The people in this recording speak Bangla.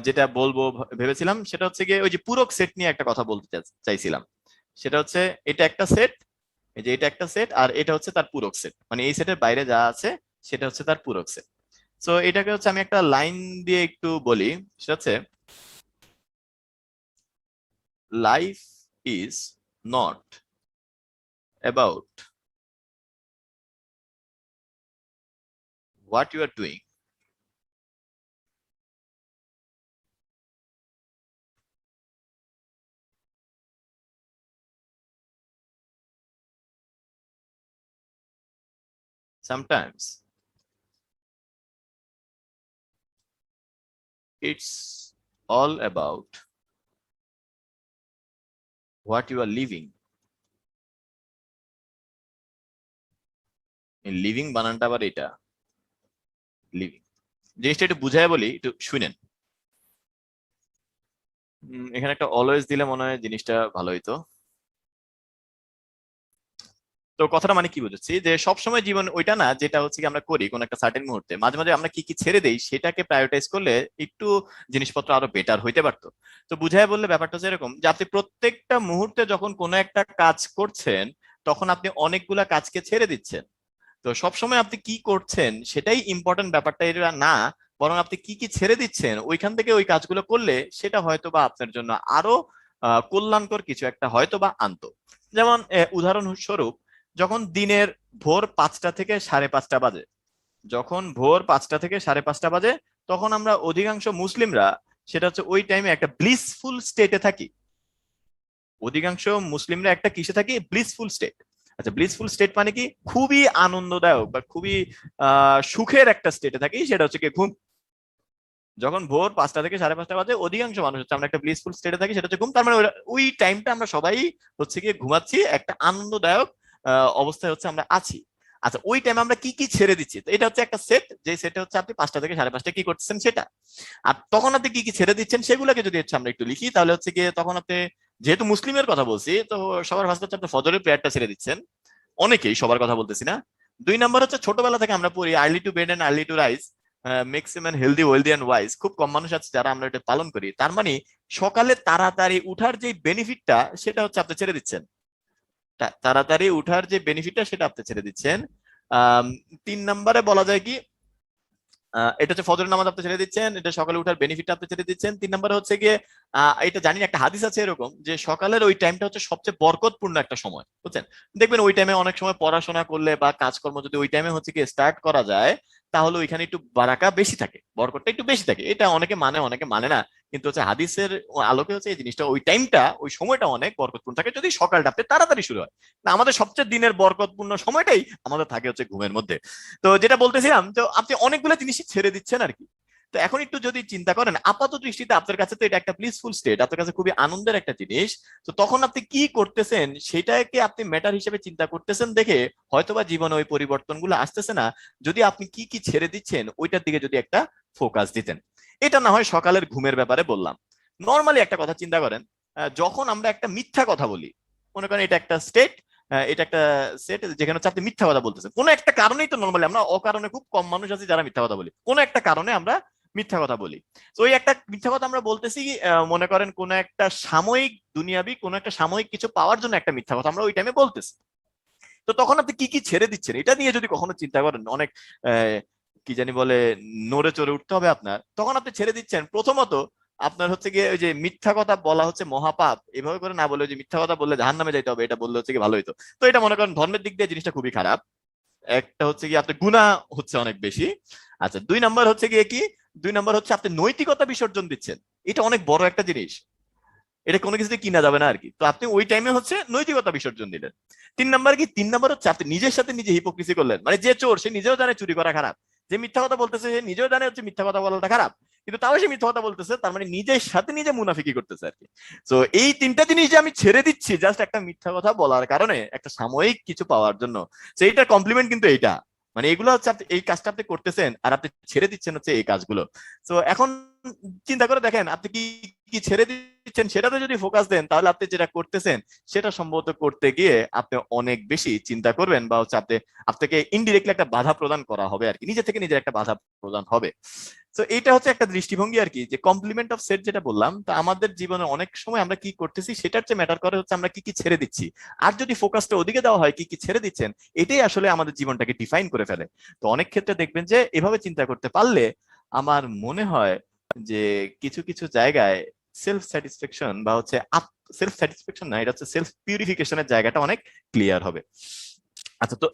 যেটা বলবো ভেবেছিলাম সেটা হচ্ছে গিয়ে ওই যে পূরক সেট নিয়ে একটা কথা বলতে চাইছিলাম। সেটা হচ্ছে এটা একটা সেট, এই যে এটা একটা সেট আর এটা হচ্ছে তার পূরক সেট, মানে এই সেটের বাইরে যা আছে সেটা হচ্ছে তার পূরক সেট। তো এটাকে হচ্ছে আমি একটা লাইন দিয়ে একটু বলি, সেটা হচ্ছে life is not about what you are doing, sometimes it's all about what you are living. Living বানানটা আবার এটা লিভিং, জিনিসটা একটু বুঝাই বলি, একটু শুনেন। এখানে একটা অলওয়েজ দিলে মনে হয় জিনিসটা ভালো হইতো। তো কথাটা মানে কি বুঝাচ্ছি, যে সবসময় জীবন ওইটা না যেটা হচ্ছে কি আমরা করি কোন একটা সার্টেন মুহূর্তে, মাঝে মাঝে আমরা কি কি ছেড়ে দেই সেটাকে প্রায়োরিটাইজ করলে একটু জিনিসপত্র আরো বেটার হইতে পারতো। তো বুঝাই বললে ব্যাপারটা হচ্ছে এরকম যে আপনি প্রত্যেকটা মুহূর্তে যখন কোনো একটা কাজ করছেন তখন আপনি অনেকগুলা কাজকে ছেড়ে দিচ্ছেন। তো সবসময় আপনি কি করছেন সেটাই ইম্পর্টেন্ট, ব্যাপারটা এটা না, বরং আপনি কি কি ছেড়ে দিচ্ছেন ওইখান থেকে ওই কাজগুলো করলে সেটা হয়তো বা আপনার জন্য আরো কল্যাণকর কিছু একটা হয়তো বা আনতো। যেমন উদাহরণস্বরূপ, যখন দিনের ভোর 5টা থেকে 5:30 বাজে, যখন ভোর 5টা থেকে 5:30 বাজে, তখন আমরা অধিকাংশ মুসলিমরা সেটা হচ্ছে ওই টাইমে একটা ব্লিসফুল স্টেটে থাকি। অধিকাংশ মুসলিমরা একটা কিসে থাকি? Blissful state. আচ্ছা, ব্লিসফুল স্টেট মানে কি? খুবই আনন্দদায়ক বা খুবই সুখের একটা স্টেটে থাকি, সেটা হচ্ছে কি ঘুম। যখন ভোর 5টা থেকে 5:30 বাজে অধিকাংশ মানুষ হচ্ছে আমরা একটা ব্লিসফুল স্টেটে থাকি, সেটা হচ্ছে ঘুম। তার মানে ওই টাইমটা আমরা সবাই হচ্ছে গিয়ে ঘুমাচ্ছি, একটা আনন্দদায়ক অবস্থায় হচ্ছে আমরা আছি। আচ্ছা, ওই টাইমে আমরা কি কি ছেড়ে দিচ্ছি? তো এটা হচ্ছে একটা সেট, যে সেটে হচ্ছে আপনি 5টা থেকে 5:30 কি করতেছেন সেটা। আর তখন আপনি কি কি ছেড়ে দিচ্ছেন সেগুলোকে যদি হচ্ছে আমরা একটু লিখি, তাহলে হচ্ছে গিয়ে তখন আপনি, যেহেতু মুসলিমের কথা বলছি, তো সবার ফার্স্ট হচ্ছে আপনি ফজরের প্রেয়ারটা ছেড়ে দিচ্ছেন, অনেকেই, সবার কথা বলতেছি না। 2 নম্বর হচ্ছে ছোটবেলা থেকে আমরা পড়ি early to bed and early to rise makes a man healthy wealthy and wise. খুব কম মানুষ আছে যারা আমরা এটা পালন করি। তার মানে সকালে তাড়াতাড়ি উঠার যে বেনিফিটটা সেটা হচ্ছে আপনি ছেড়ে দিচ্ছেন। তাড়াতাড়ি উঠার যে বেনিফিটটা সেটা আপনি ছেড়ে দিচ্ছেন। 3 নম্বরে বলা যায় কি, এটা হচ্ছে ফজরের নামাজ আপনি ছেড়ে দিচ্ছেন, এটা সকালে উঠার বেনিফিট আপনি ছেড়ে দিচ্ছেন। 3 নম্বরে হচ্ছে গিয়ে এটা জানি একটা হাদিস আছে এরকম, যে সকালের ওই টাইমটা হচ্ছে সবচেয়ে বরকতপূর্ণ একটা সময়, বুঝছেন? দেখবেন ওই টাইমে অনেক সময় পড়াশোনা করলে বা কাজকর্ম যদি ওই টাইমে হচ্ছে গিয়ে স্টার্ট করা যায়, তাহলে ওইখানে একটু বারাকা বেশি থাকে, বরকতটা একটু বেশি থাকে। এটা অনেকে মানে অনেকে মানে না, কিন্তু হচ্ছে হাদিসের আলোকে হচ্ছে এই জিনিসটা, ওই টাইমটা ওই সময়টা অনেক বরকতপূর্ণ থাকে যদি সকালটা আপনি তাড়াতাড়ি শুরু হয়। না, আমাদের সবচেয়ে দিনের বরকতপূর্ণ সময়টাই আমাদের থাকে হচ্ছে ঘুমের মধ্যে। তো যেটা বলতেছিলাম, তো আপনি অনেকগুলো জিনিসই ছেড়ে দিচ্ছেন আর কি। তো এখন একটু যদি চিন্তা করেন, আপাত দৃষ্টিতে আপনার কাছে তো এটা একটা ব্লিসফুল স্টেট, আপনার কাছে খুবই আনন্দের একটা জিনিস। তো তখন আপনি কি করতেছেন সেটাকে আপনি ম্যাটার হিসেবে চিন্তা করতেছেন দেখে হয়তোবা জীবনে ওই পরিবর্তনগুলো আসতেছে না, যদি আপনি কি কি ছেড়ে দিচ্ছেন ওইটার দিকে যদি একটা ফোকাস দিতেন। এটা না হয় সকালের ঘুমের ব্যাপারে বললাম। নর্মালি একটা কথা চিন্তা করেন, যখন আমরা একটা মিথ্যা কথা বলি, মনে করেন এটা একটা স্টেট, এটা একটা সেট যেখানে হচ্ছে আপনি মিথ্যা কথা বলতেছেন কোনো একটা কারণেই। তো নর্মালি আমরা অকারণে খুব কম মানুষ আছে যারা মিথ্যা কথা বলি, কোনো একটা কারণে আমরা মিথ্যা কথা বলি। তো ওই একটা মিথ্যা কথা আমরা বলতেছি, মনে করেন কোন একটা সাময়িক দুনিয়াবি কোন একটা সাময়িক কিছু পাওয়ার জন্য একটা মিথ্যা কথা আমরা ওই টাইমে বলতেছি। তো তখন আপনি কি কি ছেড়ে দিচ্ছেন এটা নিয়ে যদি কখনো চিন্তা করেন, অনেক কি জানি বলে নড়ে চড়ে উঠতে হবে আপনার। তখন আপনি ছেড়ে দিচ্ছেন প্রথমত, আপনার হচ্ছে গিয়ে ওই যে মিথ্যা কথা বলা হচ্ছে মহাপাপ, এভাবে করে না বলে যে মিথ্যা কথা বললে জাহান্নামে যাইতে হবে এটা বললে হচ্ছে কি ভালো হইতো। তো এটা মনে করেন ধর্মের দিক দিয়ে জিনিসটা খুবই খারাপ। একটা হচ্ছে কি আপনি গুনাহ হচ্ছে অনেক বেশি। আচ্ছা, 2 নম্বর হচ্ছে গিয়ে কি, 2 নম্বর হচ্ছে আপনি নৈতিকতা বিসর্জন দিচ্ছেন। এটা অনেক বড় একটা জিনিস, এটা কোনো কিছুতে কিনা যাবে না আর কি। তো আপনি ওই টাইমে হচ্ছে নৈতিকতা বিসর্জন দিলেন। 3 নম্বর কি, 3 নম্বর হচ্ছে আপনি নিজের সাথে নিজে হিপোক্রিসি করলেন। মানে যে চোর সে নিজেও জানে চুরি করা খারাপ, যে মিথ্যা কথা বলতেছে সে নিজেও জানে হচ্ছে মিথ্যা কথা বলাটা খারাপ, কিন্তু তাও সে মিথ্যা কথা বলতেছে, তার মানে নিজের সাথে নিজে মুনাফিকি করতেছে আর কি। তো এই 3টা জিনিস যে আমি ছেড়ে দিচ্ছি জাস্ট একটা মিথ্যা কথা বলার কারণে, একটা সাময়িক কিছু পাওয়ার জন্য, সেইটার কমপ্লিমেন্ট কিন্তু এইটা। মানে এগুলো হচ্ছে আপনি এই কাজটা আপনি করতেছেন আর আপনি ছেড়ে দিচ্ছেন হচ্ছে এই কাজগুলো। তো এখন চিন্তা করে দেখেন আপনি কি কি কি ছেড়ে দিচ্ছেন সেটাতে যদি ফোকাস দেন, তাহলে আপনি যেটা করতেছেন সেটা সম্ভবত করতে গিয়ে আপনি অনেক বেশি চিন্তা করবেন, বা হচ্ছে আপনাকে ইনডিরেক্টলি একটা বাধা প্রদান করা হবে আর কি, নিজে থেকে নিজের একটা বাধা প্রদান হবে। তো এটা হচ্ছে একটা দৃষ্টিভঙ্গি আর কি, যে কমপ্লিমেন্ট অফ সেট যেটা বললাম, তো আমাদের জীবনে অনেক সময় আমরা কি করতেছি সেটার চেয়ে ম্যাটার করে হচ্ছে আমরা কি কি ছেড়ে দিচ্ছি। আর যদি ফোকাসটা ওদিকে দেওয়া হয় কি কি ছেড়ে দিচ্ছেন, এটাই আসলে আমাদের জীবনটাকে ডিফাইন করে ফেলে। তো অনেক ক্ষেত্রে দেখবেন যে এভাবে চিন্তা করতে পারলে আমার মনে হয় যে কিছু কিছু জায়গায় সেলফ স্যাটিসফ্যাকশন বা হচ্ছে সেলফ স্যাটিসফ্যাকশন না, এটা হচ্ছে সেলফ পিউরিফিকেশনের জায়গাটা অনেক ক্লিয়ার হবে। আচ্ছা, তো